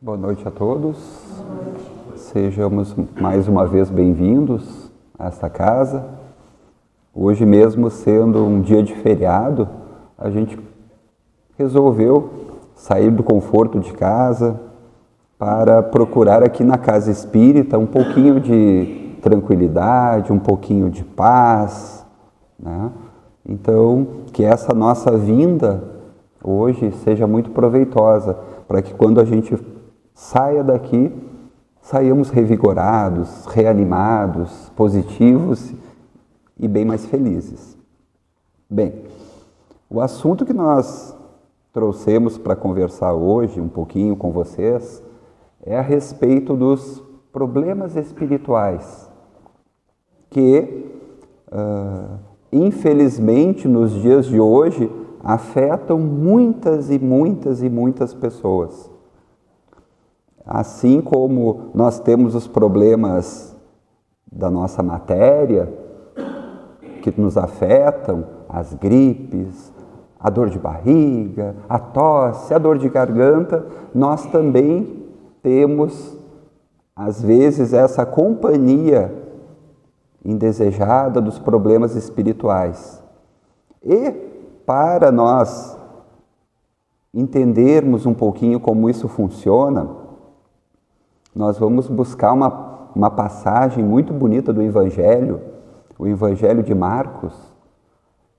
Boa noite a todos. Sejamos mais uma vez bem-vindos a esta casa. Hoje, mesmo sendo um dia de feriado, a gente resolveu sair do conforto de casa para procurar aqui na Casa Espírita um pouquinho de tranquilidade, um pouquinho de paz, né? Então, que essa nossa vinda hoje seja muito proveitosa, para que quando a gente saia daqui, saiamos revigorados, reanimados, positivos e bem mais felizes. Bem, o assunto que nós trouxemos para conversar hoje um pouquinho com vocês é a respeito dos problemas espirituais que, infelizmente, nos dias de hoje, afetam muitas e muitas pessoas. Assim como nós temos os problemas da nossa matéria, que nos afetam, as gripes, a dor de barriga, a tosse, a dor de garganta, nós também temos, às vezes, essa companhia indesejada dos problemas espirituais. E, para nós entendermos um pouquinho como isso funciona, nós vamos buscar uma passagem muito bonita do Evangelho, o Evangelho de Marcos,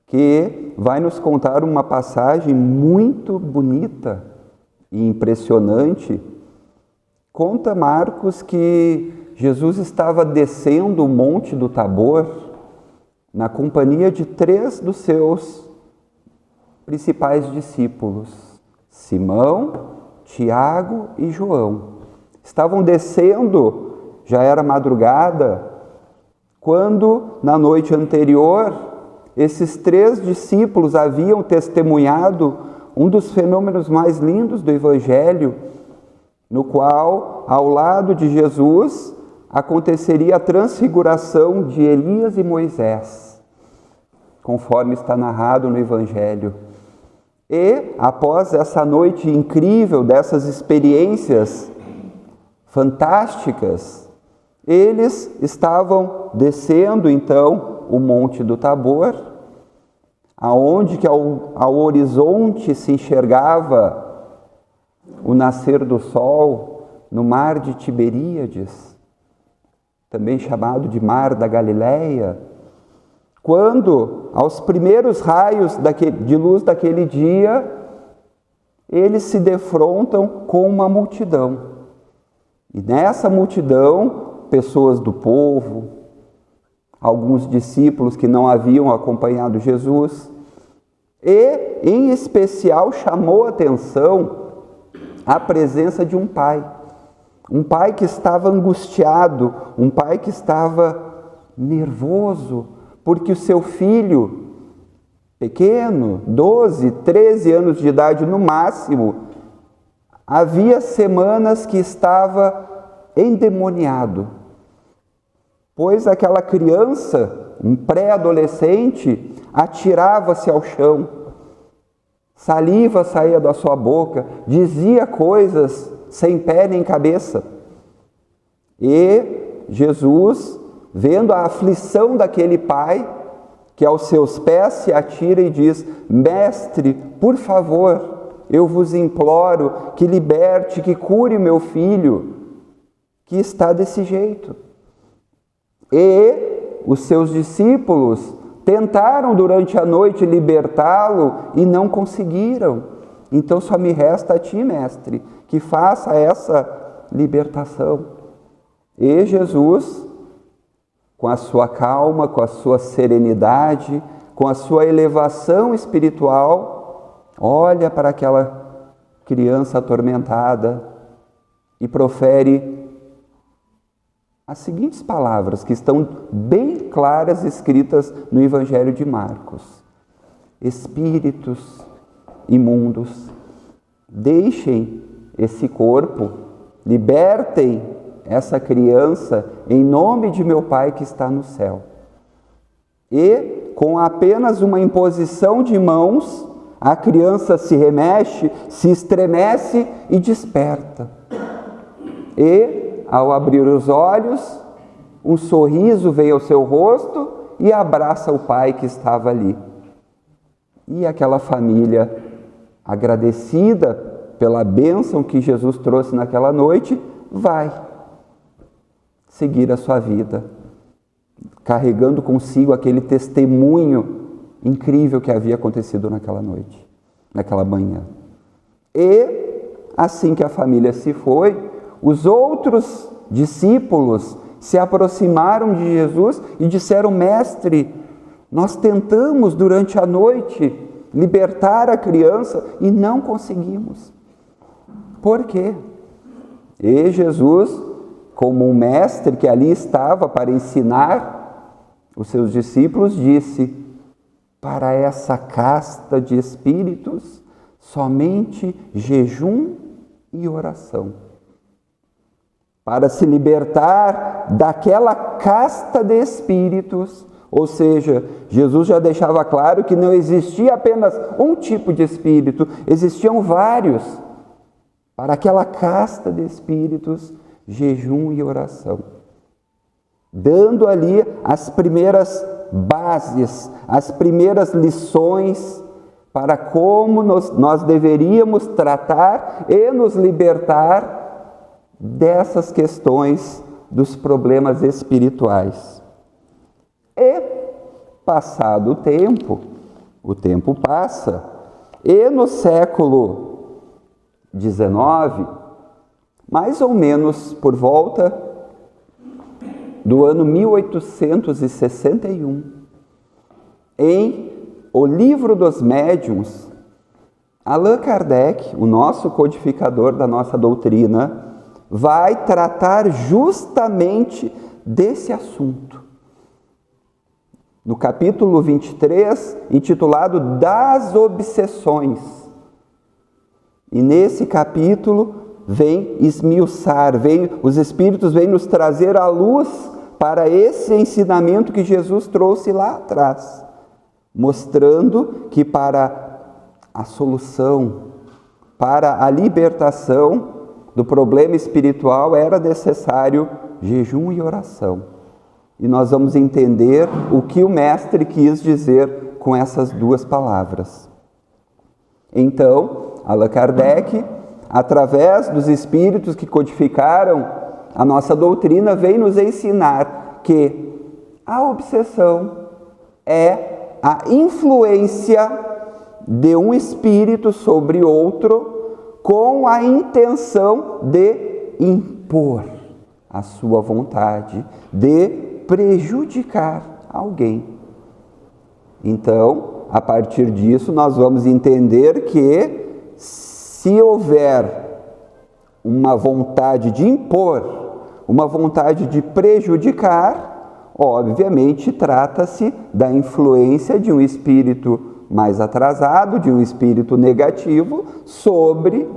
que vai nos contar uma passagem muito bonita e impressionante. Conta Marcos que Jesus estava descendo o Monte do Tabor na companhia de 3 dos seus principais discípulos, Simão, Tiago e João. Estavam descendo, já era madrugada, quando na noite anterior esses 3 discípulos haviam testemunhado um dos fenômenos mais lindos do Evangelho, no qual, ao lado de Jesus, aconteceria a transfiguração de Elias e Moisés, conforme está narrado no Evangelho. E, após essa noite incrível, dessas experiências fantásticas, eles estavam descendo, então, o Monte do Tabor, aonde que ao horizonte se enxergava o nascer do sol no mar de Tiberíades, também chamado de Mar da Galileia, quando, aos primeiros raios de luz daquele dia, eles se defrontam com uma multidão. E nessa multidão, pessoas do povo, alguns discípulos que não haviam acompanhado Jesus, e, em especial, chamou a atenção a presença de um pai que estava angustiado, um pai que estava nervoso, porque o seu filho, pequeno, 12, 13 anos de idade no máximo, havia semanas que estava endemoniado, pois aquela criança, um pré-adolescente, atirava-se ao chão, saliva saía da sua boca, dizia coisas sem pé nem cabeça. E Jesus, vendo a aflição daquele pai, que aos seus pés se atira e diz: Mestre, por favor, eu vos imploro que liberte, que cure o meu filho, que está desse jeito. E os seus discípulos tentaram durante a noite libertá-lo e não conseguiram. Então só me resta a ti, mestre, que faça essa libertação. E Jesus, com a sua calma, com a sua serenidade, com a sua elevação espiritual, olha para aquela criança atormentada e profere as seguintes palavras, que estão bem claras escritas no Evangelho de Marcos: Espíritos imundos, deixem esse corpo, libertem essa criança em nome de meu Pai que está no céu. E, com apenas uma imposição de mãos, a criança se remexe, se estremece e desperta. e, ao abrir os olhos, um sorriso veio ao seu rosto e abraça o pai que estava ali. E aquela família, agradecida pela bênção que Jesus trouxe naquela noite, vai seguir a sua vida, carregando consigo aquele testemunho incrível que havia acontecido naquela noite, naquela manhã. E, assim que a família se foi, os outros discípulos se aproximaram de Jesus e disseram: Mestre, nós tentamos durante a noite libertar a criança e não conseguimos. Por quê? E Jesus, como um mestre que ali estava para ensinar os seus discípulos, disse: para essa casta de espíritos, somente jejum e oração. Para se libertar daquela casta de espíritos, ou seja, Jesus já deixava claro que não existia apenas um tipo de espírito, existiam vários. Para aquela casta de espíritos, jejum e oração. Dando ali as primeiras bases, as primeiras lições para como nós deveríamos tratar e nos libertar dessas questões dos problemas espirituais. E, passado o tempo passa, e no século XIX, mais ou menos por volta do ano 1861, em O Livro dos Médiuns, Allan Kardec, o nosso codificador da nossa doutrina, vai tratar justamente desse assunto. No capítulo 23, intitulado Das Obsessões. E nesse capítulo vem esmiuçar, os Espíritos vêm nos trazer a luz para esse ensinamento que Jesus trouxe lá atrás, mostrando que para a solução, para a libertação do problema espiritual era necessário jejum e oração. E nós vamos entender o que o Mestre quis dizer com essas duas palavras. Então, Allan Kardec, através dos espíritos que codificaram a nossa doutrina, vem nos ensinar que a obsessão é a influência de um espírito sobre outro com a intenção de impor a sua vontade, de prejudicar alguém. Então, a partir disso, nós vamos entender que se houver uma vontade de impor, uma vontade de prejudicar, obviamente trata-se da influência de um espírito mais atrasado, de um espírito negativo, sobre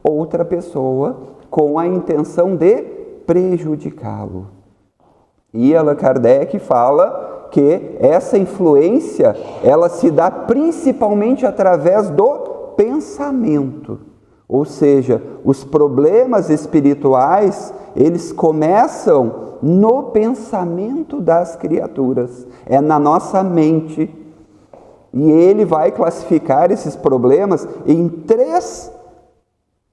outra pessoa, com a intenção de prejudicá-lo. E Allan Kardec fala que essa influência, ela se dá principalmente através do pensamento. Ou seja, os problemas espirituais, eles começam no pensamento das criaturas, é na nossa mente. E ele vai classificar esses problemas em 3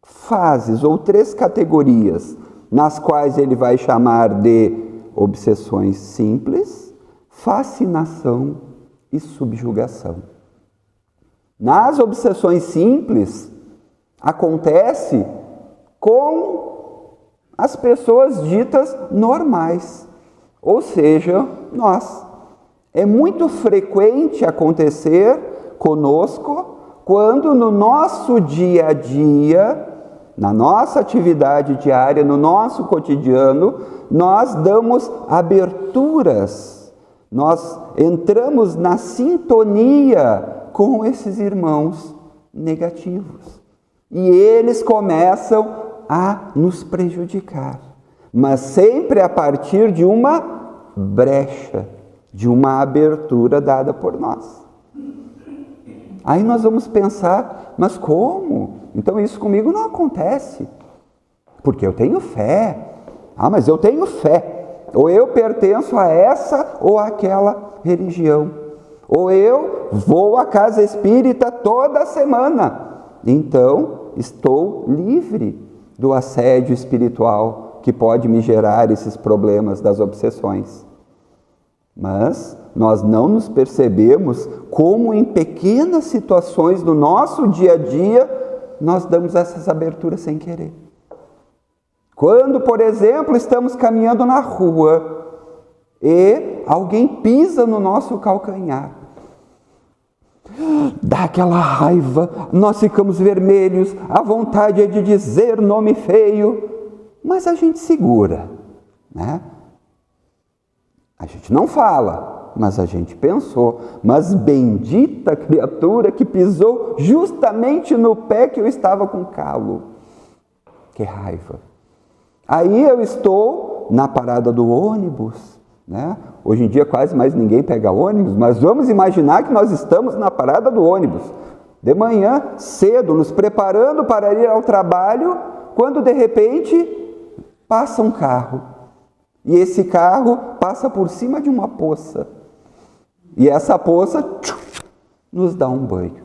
fases ou 3 categorias, nas quais ele vai chamar de obsessões simples, fascinação e subjugação. Nas obsessões simples, acontece com as pessoas ditas normais, ou seja, nós. É muito frequente acontecer conosco quando no nosso dia a dia, na nossa atividade diária, no nosso cotidiano, nós damos aberturas, nós entramos na sintonia com esses irmãos negativos. E eles começam a nos prejudicar, mas sempre a partir de uma brecha, de uma abertura dada por nós. Aí nós vamos pensar, mas como? Então isso comigo não acontece. porque eu tenho fé. Ah, mas eu tenho fé. Ou eu pertenço a essa ou àquela religião. Ou eu vou à casa espírita toda semana. Então, estou livre do assédio espiritual que pode me gerar esses problemas das obsessões. Mas nós não nos percebemos como em pequenas situações do nosso dia a dia nós damos essas aberturas sem querer. Quando, por exemplo, estamos caminhando na rua e alguém pisa no nosso calcanhar, dá aquela raiva, nós ficamos vermelhos, a vontade é de dizer nome feio, mas a gente segura, né? A gente não fala, mas a gente pensou. Mas bendita criatura que pisou justamente no pé que eu estava com calo. Que raiva. Aí eu estou na parada do ônibus, né? Hoje em dia quase mais ninguém pega ônibus, mas vamos imaginar que nós estamos na parada do ônibus. De manhã, cedo, nos preparando para ir ao trabalho, quando de repente passa um carro. E esse carro passa por cima de uma poça. E essa poça nos dá um banho.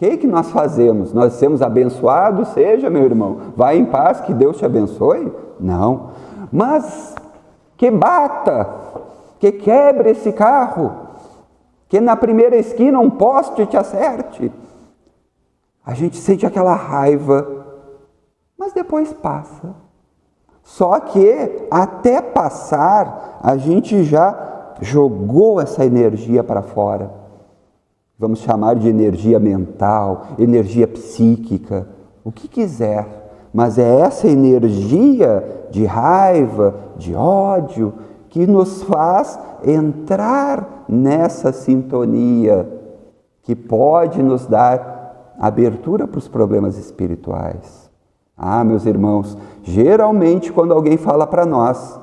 O que nós fazemos? Nós somos abençoados? Seja, meu irmão, vai em paz, que Deus te abençoe? Não. Mas que bata, que quebre esse carro, que na primeira esquina um poste te acerte. A gente sente aquela raiva, mas depois passa. Só que até passar, a gente já jogou essa energia para fora. Vamos chamar de energia mental, energia psíquica, o que quiser. Mas é essa energia de raiva, de ódio, que nos faz entrar nessa sintonia que pode nos dar abertura para os problemas espirituais. Ah, meus irmãos, geralmente quando alguém fala para nós,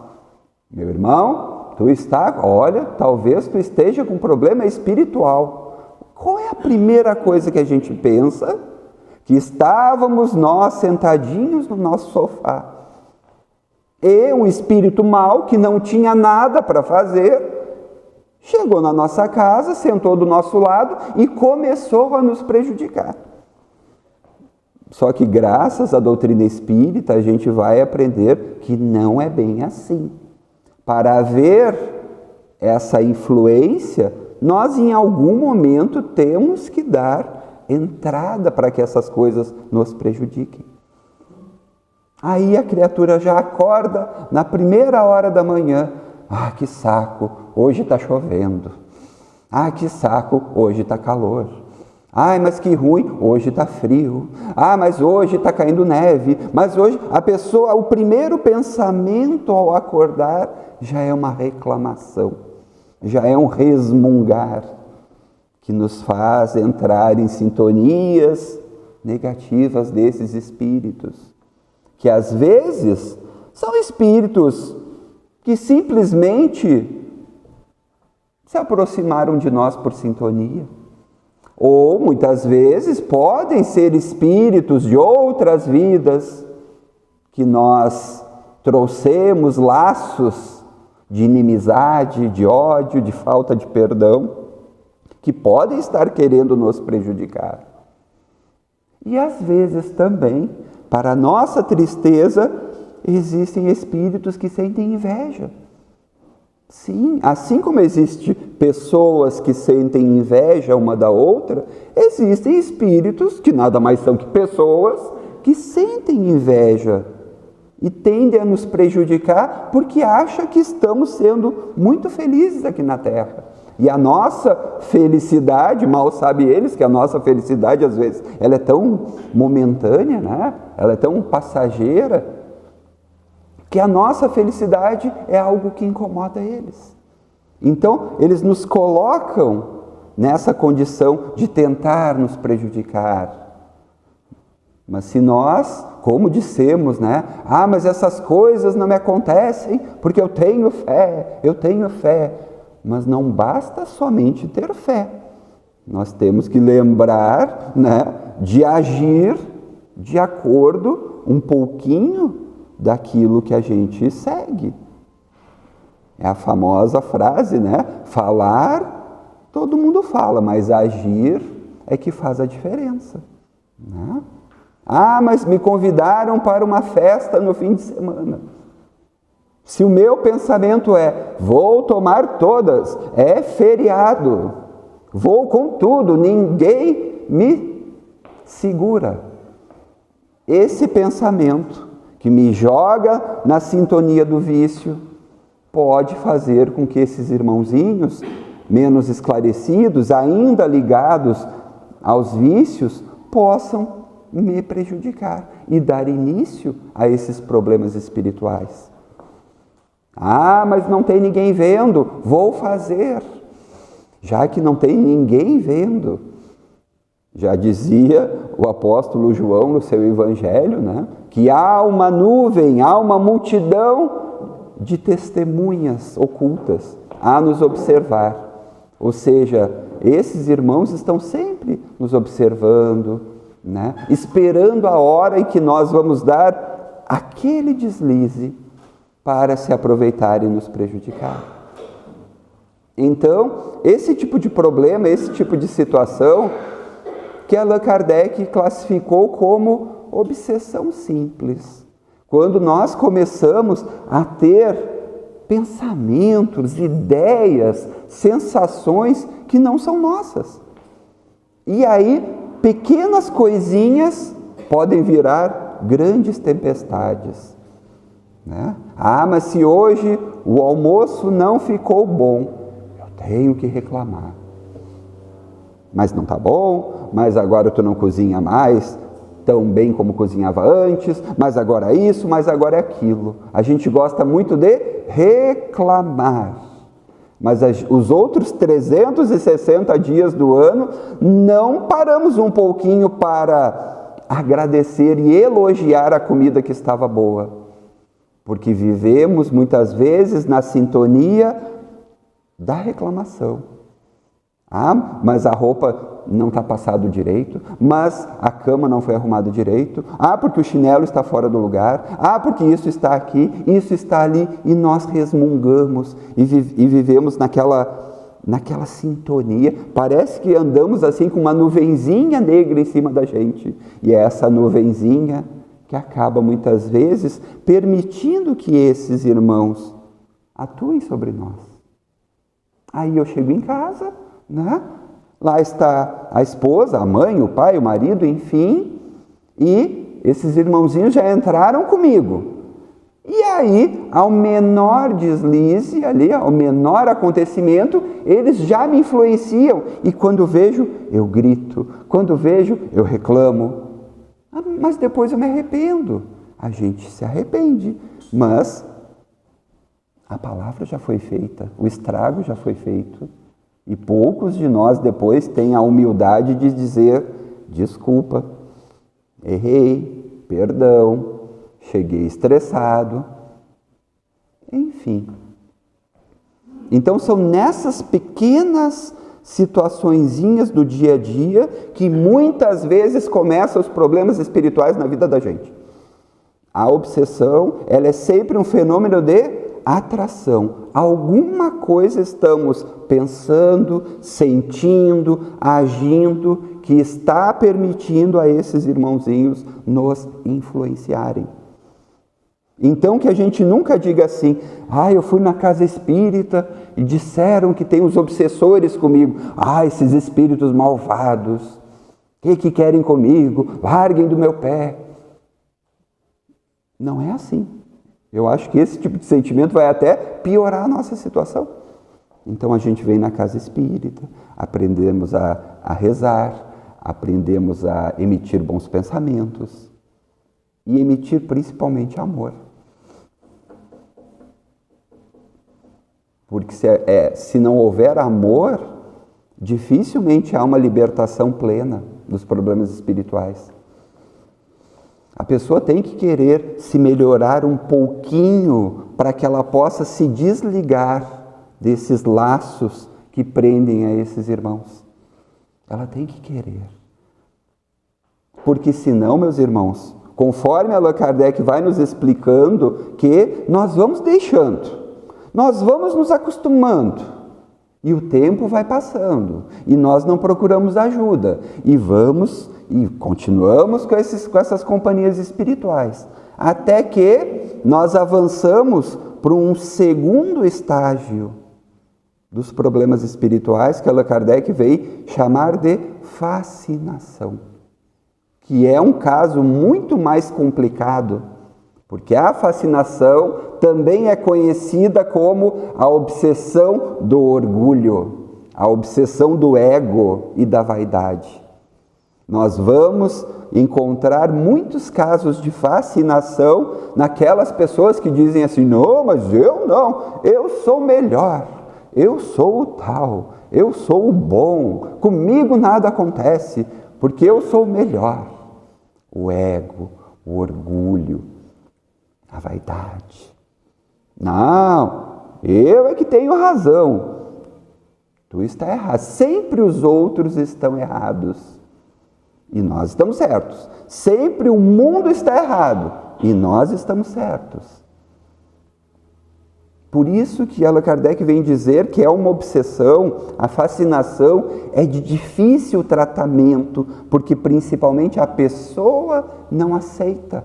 meu irmão, olha, talvez tu esteja com problema espiritual. Qual é a primeira coisa que a gente pensa? Que estávamos nós sentadinhos no nosso sofá. E um espírito mau, que não tinha nada para fazer, chegou na nossa casa, sentou do nosso lado e começou a nos prejudicar. Só que graças à doutrina espírita, a gente vai aprender que não é bem assim. Para haver essa influência, nós em algum momento temos que dar entrada para que essas coisas nos prejudiquem. Aí a criatura já acorda na primeira hora da manhã. Ah, que saco, hoje está chovendo. Ah, que saco, hoje está calor. Ai, mas que ruim, hoje está frio. Ah, mas hoje está caindo neve. Mas hoje o primeiro pensamento ao acordar já é uma reclamação, já é um resmungar, que nos faz entrar em sintonias negativas desses espíritos, que às vezes são espíritos que simplesmente se aproximaram de nós por sintonia. Ou, muitas vezes, podem ser espíritos de outras vidas que nós trouxemos laços de inimizade, de ódio, de falta de perdão, que podem estar querendo nos prejudicar. E, às vezes, também, para nossa tristeza, existem espíritos que sentem inveja. Sim, assim como existem pessoas que sentem inveja uma da outra, existem espíritos, que nada mais são que pessoas, que sentem inveja e tendem a nos prejudicar porque acham que estamos sendo muito felizes aqui na Terra. E a nossa felicidade, mal sabem eles que a nossa felicidade, às vezes, ela é tão momentânea, né? Ela é tão passageira, que a nossa felicidade é algo que incomoda eles. Então, eles nos colocam nessa condição de tentar nos prejudicar. Mas se nós, como dissemos, né? Ah, mas essas coisas não me acontecem porque eu tenho fé, eu tenho fé. Mas não basta somente ter fé. Nós temos que lembrar, né, de agir de acordo um pouquinho daquilo que a gente segue. É a famosa frase, né? Falar, todo mundo fala, mas agir é que faz a diferença, né? Ah, mas me convidaram para uma festa no fim de semana. Se o meu pensamento é, vou tomar todas, é feriado, vou com tudo, ninguém me segura. Esse pensamento que me joga na sintonia do vício pode fazer com que esses irmãozinhos menos esclarecidos, ainda ligados aos vícios, possam me prejudicar e dar início a esses problemas espirituais. Ah, mas não tem ninguém vendo, vou fazer. Já que não tem ninguém vendo, já dizia o apóstolo João no seu evangelho, né? Que há uma nuvem, há uma multidão de testemunhas ocultas a nos observar. Ou seja, esses irmãos estão sempre nos observando, né? Esperando a hora em que nós vamos dar aquele deslize para se aproveitar e nos prejudicar. Então, esse tipo de problema, esse tipo de situação, que Allan Kardec classificou como obsessão simples. Quando nós começamos a ter pensamentos, ideias, sensações que não são nossas. E aí, pequenas coisinhas podem virar grandes tempestades, né? Ah, mas se hoje o almoço não ficou bom, eu tenho que reclamar. Mas não está bom, mas agora tu não cozinha mais tão bem como cozinhava antes, mas agora isso, mas agora aquilo. A gente gosta muito de reclamar. Mas os outros 360 dias do ano, não paramos um pouquinho para agradecer e elogiar a comida que estava boa. Porque vivemos muitas vezes na sintonia da reclamação. Ah, mas a roupa não está passada direito, mas a cama não foi arrumada direito, ah, porque o chinelo está fora do lugar, ah, porque isso está aqui, isso está ali, e nós resmungamos e vivemos naquela sintonia. Parece que andamos assim com uma nuvenzinha negra em cima da gente, e é essa nuvenzinha que acaba muitas vezes permitindo que esses irmãos atuem sobre nós. Aí eu chego em casa, né? Lá está a esposa, a mãe, o pai, o marido, enfim, e esses irmãozinhos já entraram comigo. E aí, ao menor deslize ali, ao menor acontecimento, eles já me influenciam. E quando vejo, eu grito. Quando vejo, eu reclamo. Ah, mas depois eu me arrependo. A gente se arrepende, mas a palavra já foi feita, o estrago já foi feito. E poucos de nós depois têm a humildade de dizer, desculpa, errei, perdão, cheguei estressado, enfim. Então são nessas pequenas situaçõezinhas do dia a dia que muitas vezes começam os problemas espirituais na vida da gente. A obsessão, ela é sempre um fenômeno de atração. Alguma coisa estamos pensando, sentindo, agindo, que está permitindo a esses irmãozinhos nos influenciarem. Então que a gente nunca diga assim, eu fui na casa espírita e disseram que tem os obsessores comigo. Esses espíritos malvados, o que querem comigo? Larguem do meu pé. Não é assim. Eu acho que esse tipo de sentimento vai até piorar a nossa situação. Então a gente vem na casa espírita, aprendemos a rezar, aprendemos a emitir bons pensamentos e emitir principalmente amor. Porque se não houver amor, dificilmente há uma libertação plena dos problemas espirituais. A pessoa tem que querer se melhorar um pouquinho para que ela possa se desligar desses laços que prendem a esses irmãos. Ela tem que querer. Porque senão, meus irmãos, conforme Allan Kardec vai nos explicando, que nós vamos deixando, nós vamos nos acostumando, e o tempo vai passando, e nós não procuramos ajuda, e vamos e continuamos com essas companhias espirituais, até que nós avançamos para um segundo estágio dos problemas espirituais, que Allan Kardec veio chamar de fascinação, que é um caso muito mais complicado, porque a fascinação também é conhecida como a obsessão do orgulho, a obsessão do ego e da vaidade. Nós vamos encontrar muitos casos de fascinação naquelas pessoas que dizem assim: não, mas eu não, eu sou melhor, eu sou o tal, eu sou o bom, comigo nada acontece, porque eu sou o melhor. O ego, o orgulho, a vaidade. Não, eu é que tenho razão. Tu está errado. Sempre os outros estão errados e nós estamos certos. Sempre o mundo está errado e nós estamos certos. Por isso que Allan Kardec vem dizer que é uma obsessão, a fascinação é de difícil tratamento, porque principalmente a pessoa não aceita.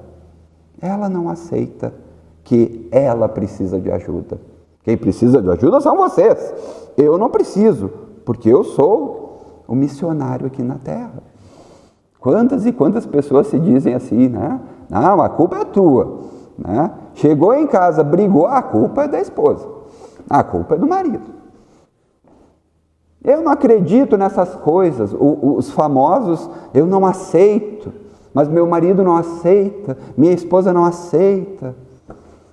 Ela não aceita que ela precisa de ajuda. Quem precisa de ajuda são vocês. Eu não preciso, porque eu sou o missionário aqui na Terra. Quantas e quantas pessoas se dizem assim, né? Não, a culpa é tua, né? Chegou em casa, brigou, a culpa é da esposa, a culpa é do marido. Eu não acredito nessas coisas, os famosos, eu não aceito, mas meu marido não aceita, minha esposa não aceita.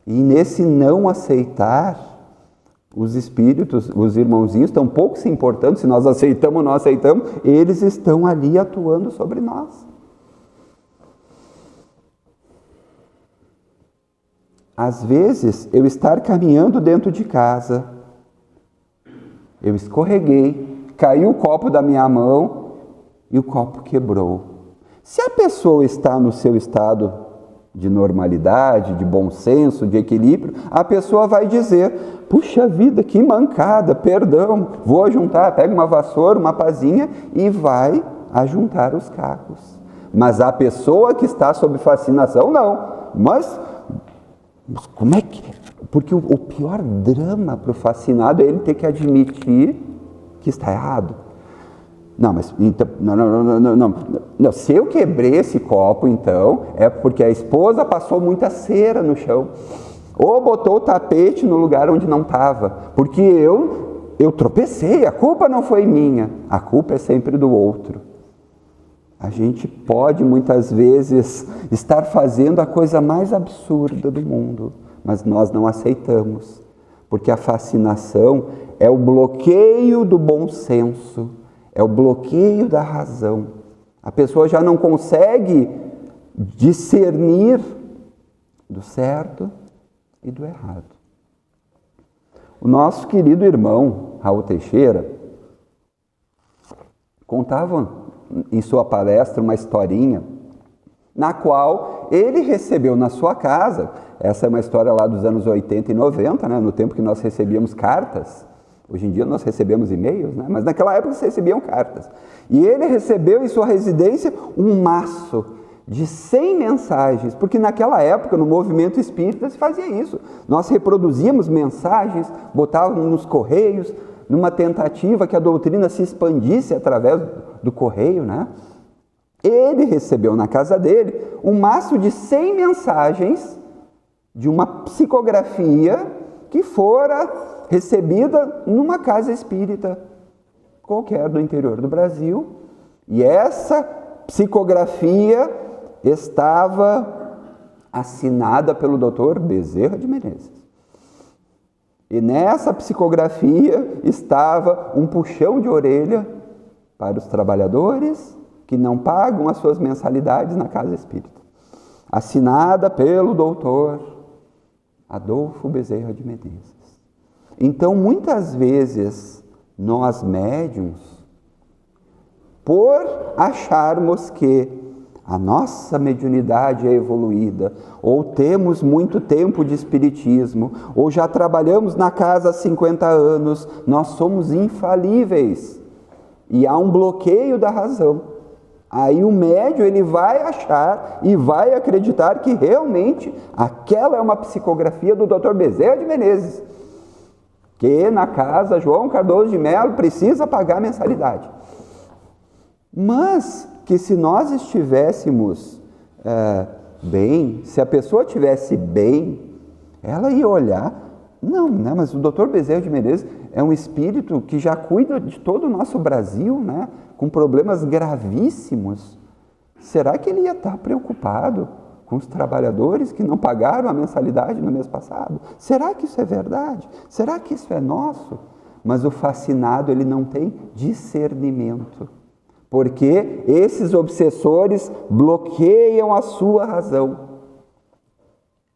E nesse não aceitar, os espíritos, os irmãozinhos estão pouco se importando se nós aceitamos ou não aceitamos, eles estão ali atuando sobre nós. Às vezes, eu estar caminhando dentro de casa, eu escorreguei, caiu o copo da minha mão e o copo quebrou. Se a pessoa está no seu estado de normalidade, de bom senso, de equilíbrio, a pessoa vai dizer: puxa vida, que mancada, perdão, vou ajuntar, pega uma vassoura, uma pazinha e vai ajuntar os cacos. Mas a pessoa que está sob fascinação, não. Mas como é que... Porque o pior drama para o fascinado é ele ter que admitir que está errado. Não, mas então, não. Se eu quebrei esse copo, então, é porque a esposa passou muita cera no chão. Ou botou o tapete no lugar onde não estava. Porque eu tropecei, a culpa não foi minha. A culpa é sempre do outro. A gente pode, muitas vezes, estar fazendo a coisa mais absurda do mundo, mas nós não aceitamos, porque a fascinação é o bloqueio do bom senso, é o bloqueio da razão. A pessoa já não consegue discernir do certo e do errado. O nosso querido irmão, Raul Teixeira, contava em sua palestra uma historinha na qual ele recebeu na sua casa, essa é uma história lá dos anos 80 e 90, né, no tempo que nós recebíamos cartas. Hoje em dia nós recebemos e-mails, né, mas naquela época se recebiam cartas. E ele recebeu em sua residência um maço de 100 mensagens, porque naquela época, no movimento espírita, se fazia isso. Nós reproduzíamos mensagens, botávamos nos correios, numa tentativa que a doutrina se expandisse através do correio, né? Ele recebeu na casa dele um maço de 100 mensagens de uma psicografia que fora recebida numa casa espírita qualquer do interior do Brasil. E essa psicografia estava assinada pelo Dr. Bezerra de Menezes. E nessa psicografia estava um puxão de orelha para os trabalhadores que não pagam as suas mensalidades na casa espírita. Assinada pelo doutor Adolfo Bezerra de Menezes. Então, muitas vezes, nós médiuns, por acharmos que a nossa mediunidade é evoluída, ou temos muito tempo de espiritismo, ou já trabalhamos na casa há 50 anos, nós somos infalíveis. E há um bloqueio da razão. Aí o médium ele vai achar e vai acreditar que realmente aquela é uma psicografia do Dr. Bezerra de Menezes, que na casa João Cardoso de Melo precisa pagar mensalidade. Mas que se nós estivéssemos bem, se a pessoa estivesse bem, ela ia olhar, não, né? Mas o Dr. Bezerra de Menezes é um espírito que já cuida de todo o nosso Brasil, né? Com problemas gravíssimos. Será que ele ia estar preocupado com os trabalhadores que não pagaram a mensalidade no mês passado? Será que isso é verdade? Será que isso é nosso? Mas o fascinado, ele não tem discernimento, porque esses obsessores bloqueiam a sua razão.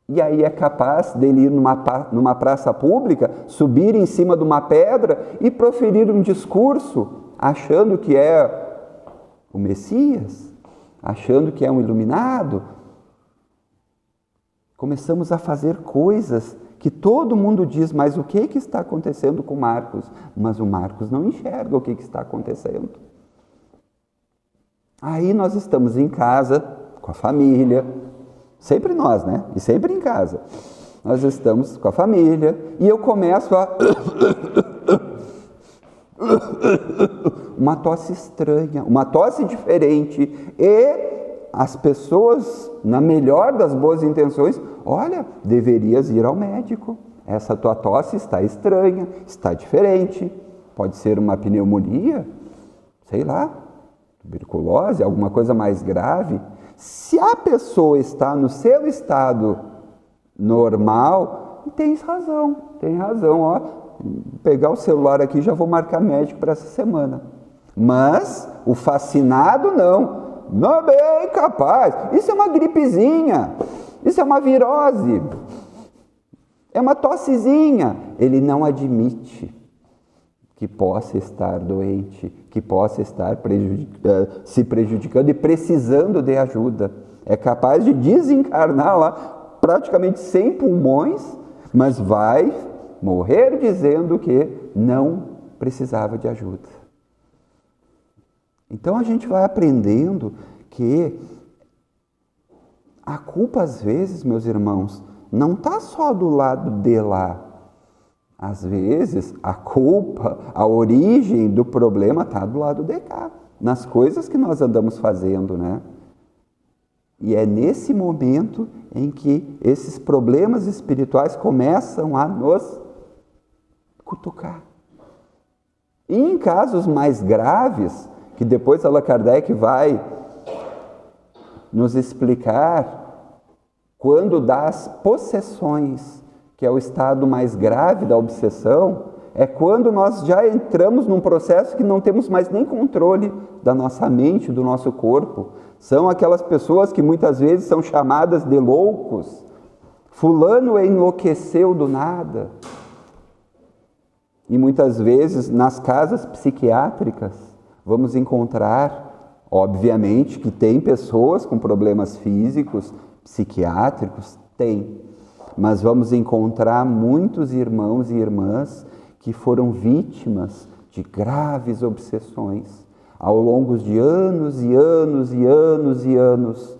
E aí é capaz dele ir numa praça pública, subir em cima de uma pedra e proferir um discurso, achando que é o Messias, achando que é um iluminado. Começamos a fazer coisas que todo mundo diz, mas o que está acontecendo com Marcos? Mas o Marcos não enxerga o que está acontecendo. Aí nós estamos em casa, com a família, sempre nós, né? E sempre em casa. Nós estamos com a família e eu começo a... uma tosse estranha, uma tosse diferente. E as pessoas, na melhor das boas intenções, olha, deverias ir ao médico. Essa tua tosse está estranha, está diferente. Pode ser uma pneumonia, sei lá, tuberculose, alguma coisa mais grave. Se a pessoa está no seu estado normal, tem razão, ó. Pegar o celular aqui, já vou marcar médico para essa semana. Mas o fascinado não é bem capaz. Isso é uma gripezinha, isso é uma virose, é uma tossezinha. Ele não admite que possa estar doente, que possa estar se prejudicando e precisando de ajuda. É capaz de desencarnar lá praticamente sem pulmões, mas vai morrer dizendo que não precisava de ajuda. Então a gente vai aprendendo que a culpa, às vezes, meus irmãos, não está só do lado de lá. Às vezes, a culpa, a origem do problema está do lado de cá, nas coisas que nós andamos fazendo, né? E é nesse momento em que esses problemas espirituais começam a nos cutucar. E em casos mais graves, que depois Allan Kardec vai nos explicar, quando das possessões, que é o estado mais grave da obsessão, é quando nós já entramos num processo que não temos mais nem controle da nossa mente, do nosso corpo. São aquelas pessoas que muitas vezes são chamadas de loucos. Fulano enlouqueceu do nada. E muitas vezes nas casas psiquiátricas vamos encontrar, obviamente, que tem pessoas com problemas físicos, psiquiátricos, tem. Mas vamos encontrar muitos irmãos e irmãs que foram vítimas de graves obsessões ao longo de anos e anos e anos e anos,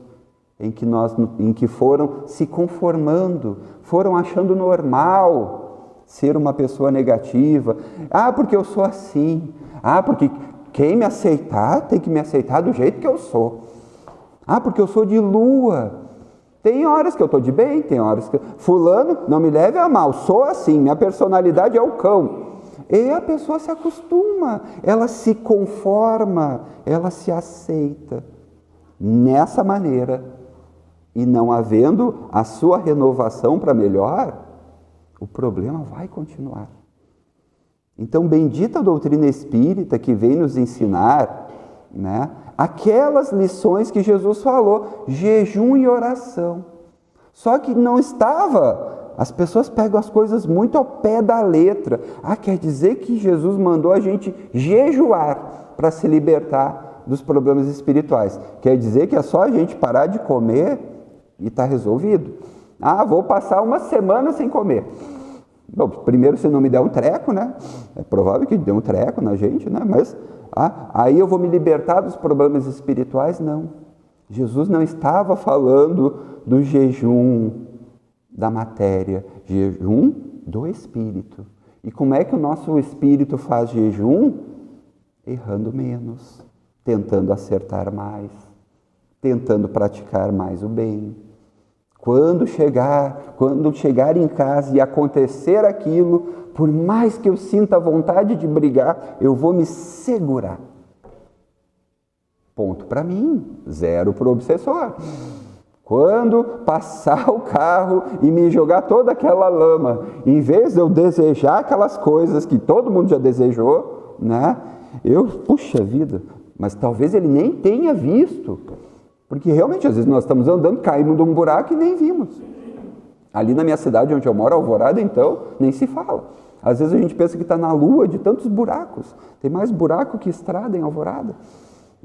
em que foram se conformando, foram achando normal ser uma pessoa negativa. Ah, porque eu sou assim. Ah, porque quem me aceitar tem que me aceitar do jeito que eu sou. Ah, porque eu sou de lua. Tem horas que eu estou de bem, tem horas que... Fulano, não me leve a mal, sou assim, minha personalidade é o cão. E a pessoa se acostuma, ela se conforma, ela se aceita nessa maneira. E não havendo a sua renovação para melhor, o problema vai continuar. Então, bendita a doutrina espírita que vem nos ensinar, né, aquelas lições que Jesus falou, jejum e oração. Só que não estava, as pessoas pegam as coisas muito ao pé da letra. Ah, quer dizer que Jesus mandou a gente jejuar para se libertar. dos problemas espirituais. Quer dizer que é só a gente parar de comer e está resolvido. Ah, vou passar uma semana sem comer. Bom, primeiro, se não me der um treco, né? É provável que dê um treco na gente, né? Mas aí eu vou me libertar dos problemas espirituais? Não. Jesus não estava falando do jejum da matéria, jejum do espírito. E como é que o nosso espírito faz jejum? Errando menos, tentando acertar mais, tentando praticar mais o bem. Quando chegar em casa e acontecer aquilo, por mais que eu sinta vontade de brigar, eu vou me segurar. Ponto para mim, 0 para o obsessor. Quando passar o carro e me jogar toda aquela lama, em vez de eu desejar aquelas coisas que todo mundo já desejou, né? Puxa vida, mas talvez ele nem tenha visto, porque realmente às vezes nós estamos andando, caímos de um buraco e nem vimos. Ali na minha cidade onde eu moro, Alvorada, então, nem se fala. Às vezes a gente pensa que está na lua de tantos buracos, tem mais buraco que estrada em Alvorada.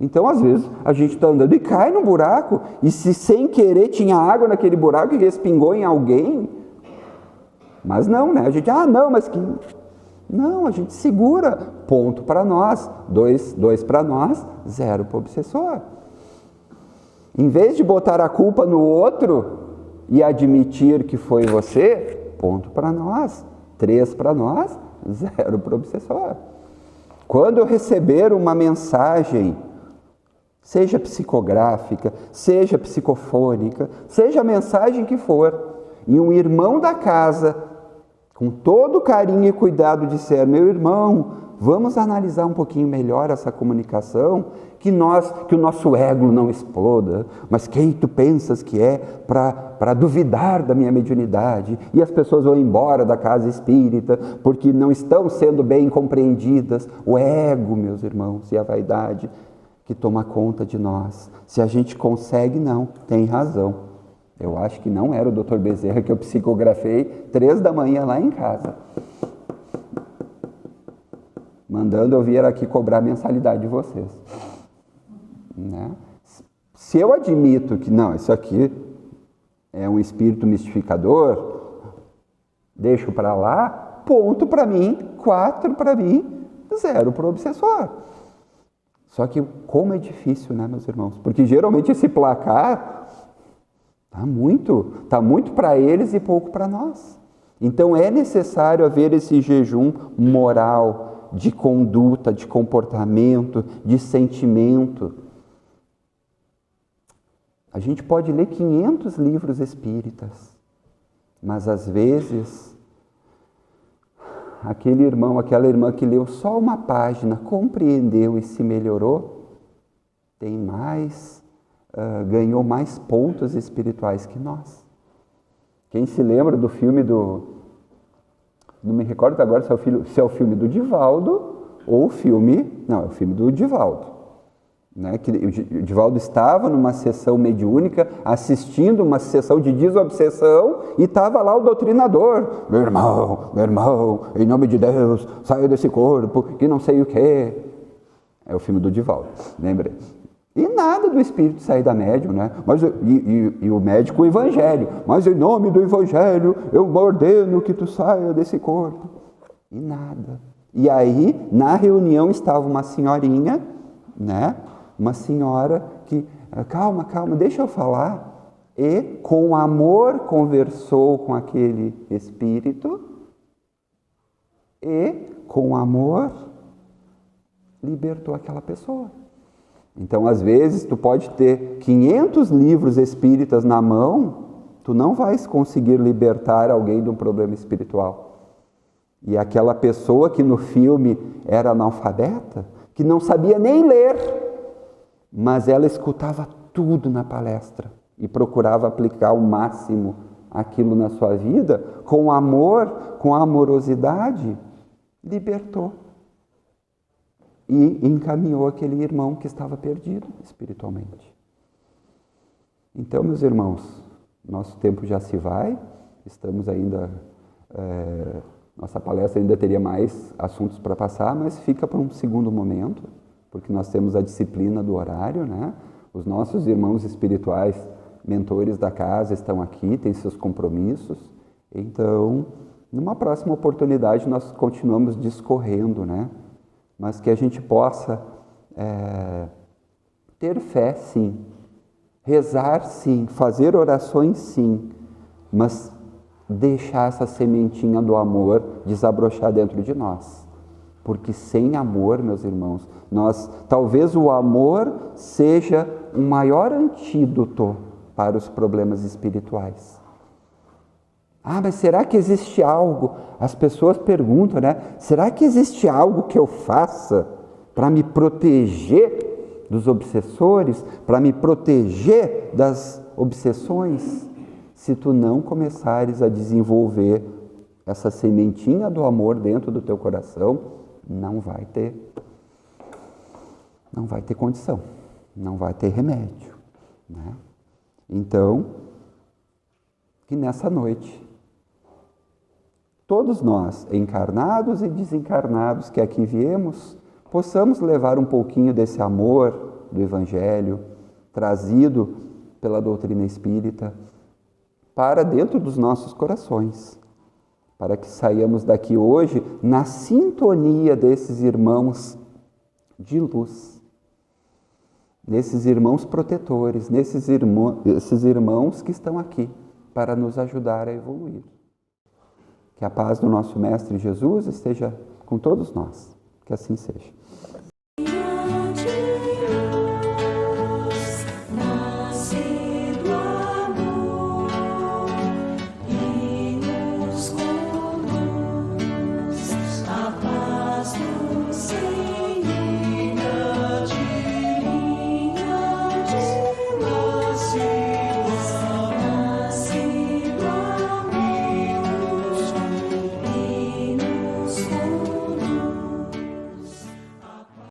Então, às vezes, a gente está andando e cai no buraco, e se sem querer tinha água naquele buraco e respingou em alguém, mas não, né? A gente, não, mas que... Não, a gente segura, ponto para nós, 2 para nós, 0 para o obsessor. Em vez de botar a culpa no outro e admitir que foi você, ponto para nós, 3 para nós, 0 para o obsessor. Quando eu receber uma mensagem, seja psicográfica, seja psicofônica, seja a mensagem que for, e um irmão da casa, com todo carinho e cuidado, disser, meu irmão, vamos analisar um pouquinho melhor essa comunicação, que o nosso ego não exploda, mas quem tu pensas que é para duvidar da minha mediunidade, e as pessoas vão embora da casa espírita, porque não estão sendo bem compreendidas, o ego, meus irmãos, e a vaidade, que toma conta de nós. Se a gente consegue, não, tem razão. Eu acho que não era o Dr. Bezerra que eu psicografei 3 da manhã lá em casa, mandando eu vir aqui cobrar a mensalidade de vocês. Né? Se eu admito que não, isso aqui é um espírito mistificador, deixo para lá, ponto para mim, 4 para mim, 0 para o obsessor. Só que como é difícil, né, meus irmãos? Porque geralmente esse placar tá muito para eles e pouco para nós. Então é necessário haver esse jejum moral, de conduta, de comportamento, de sentimento. A gente pode ler 500 livros espíritas, mas às vezes aquele irmão, aquela irmã que leu só uma página, compreendeu e se melhorou, tem mais, ganhou mais pontos espirituais que nós. Quem se lembra do filme não me recordo agora se é o filme do Divaldo ou o filme... Não, é o filme do Divaldo. Né? Que o Divaldo estava numa sessão mediúnica, assistindo uma sessão de desobsessão, e estava lá o doutrinador. Meu irmão, em nome de Deus, saia desse corpo, que não sei o quê. É o filme do Divaldo, lembrei. E nada do espírito sair da médium, né? E o médico o evangelho. Mas em nome do evangelho, eu ordeno que tu saia desse corpo. E nada. E aí, na reunião, estava uma senhorinha, né? Uma senhora que, calma, deixa eu falar. E, com amor, conversou com aquele espírito. E, com amor, libertou aquela pessoa. Então, às vezes, tu pode ter 500 livros espíritas na mão, tu não vais conseguir libertar alguém de um problema espiritual. E aquela pessoa que no filme era analfabeta, que não sabia nem ler, mas ela escutava tudo na palestra e procurava aplicar ao máximo aquilo na sua vida, com amor, com amorosidade, libertou. E encaminhou aquele irmão que estava perdido espiritualmente. Então, meus irmãos, nosso tempo já se vai, estamos ainda... nossa palestra ainda teria mais assuntos para passar, mas fica para um segundo momento, porque nós temos a disciplina do horário, né? Os nossos irmãos espirituais, mentores da casa, estão aqui, têm seus compromissos. Então, numa próxima oportunidade, nós continuamos discorrendo, né? Mas que a gente possa ter fé, sim, rezar, sim, fazer orações, sim, mas deixar essa sementinha do amor desabrochar dentro de nós. Porque sem amor, meus irmãos, talvez o amor seja um maior antídoto para os problemas espirituais. Ah, mas será que existe algo? As pessoas perguntam, né? Será que existe algo que eu faça para me proteger dos obsessores, para me proteger das obsessões? Se tu não começares a desenvolver essa sementinha do amor dentro do teu coração, não vai ter condição, não vai ter remédio, né? Então, que nessa noite, todos nós, encarnados e desencarnados que aqui viemos, possamos levar um pouquinho desse amor do Evangelho, trazido pela doutrina espírita, para dentro dos nossos corações, para que saiamos daqui hoje na sintonia desses irmãos de luz, desses irmãos protetores, esses irmãos que estão aqui para nos ajudar a evoluir. Que a paz do nosso Mestre Jesus esteja com todos nós, que assim seja.